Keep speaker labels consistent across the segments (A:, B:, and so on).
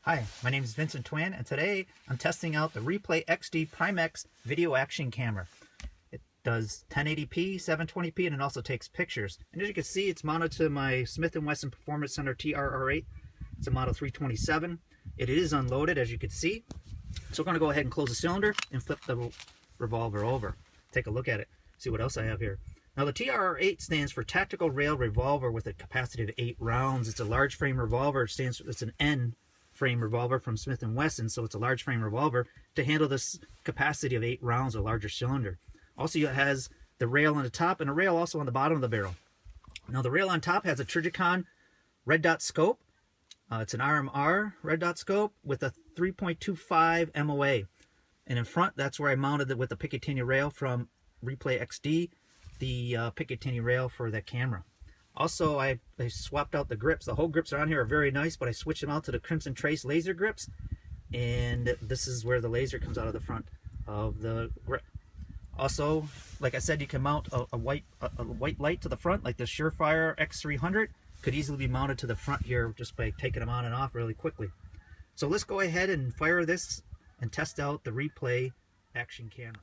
A: Hi, my name is Vincent Thouin, and today I'm testing out the Replay XD Prime-X video action camera. It does 1080p, 720p, and it also takes pictures. And as you can see, it's mounted to my Smith & Wesson Performance Center TRR8. It's a model 327. It is unloaded, as you can see. So we're going to go ahead and close the cylinder and flip the revolver over. Take a look at it, see what else I have here. Now the TRR8 stands for Tactical Rail Revolver with a capacity of 8 rounds. It's a large frame revolver. It's an N frame revolver from Smith & Wesson, so it's a large frame revolver to handle this capacity of 8 rounds, a larger cylinder. Also, it has the rail on the top and a rail also on the bottom of the barrel. Now the rail on top has a Trijicon red dot scope. It's an RMR red dot scope with a 3.25 MOA. And in front, that's where I mounted it with the Picatinny rail from Replay XD, the Picatinny rail for that camera. Also, I swapped out the grips. The whole grips on here are very nice, but I switched them out to the Crimson Trace laser grips. And this is where the laser comes out of the front of the grip. Also, like I said, you can mount a white light to the front, like the Surefire X300. Could easily be mounted to the front here just by taking them on and off really quickly. So let's go ahead and fire this and test out the Replay action camera.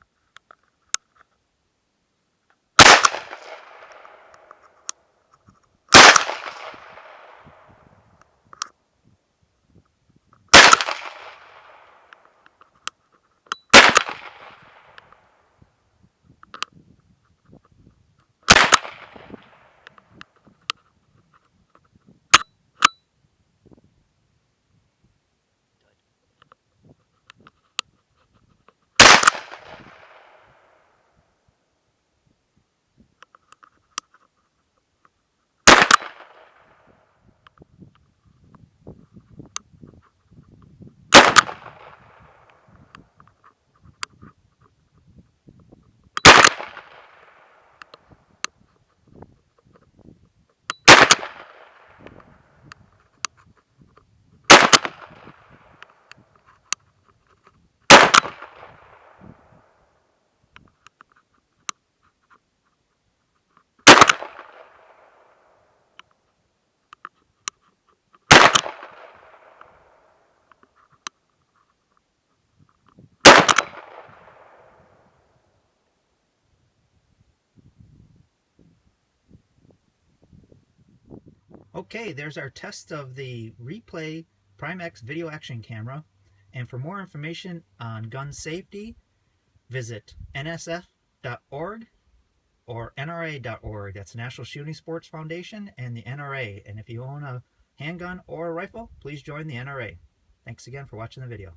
A: Okay, there's our test of the Replay Prime-X video action camera. And for more information on gun safety, visit nsf.org or nra.org. That's National Shooting Sports Foundation and the NRA. And if you own a handgun or a rifle, please join the NRA. Thanks again for watching the video.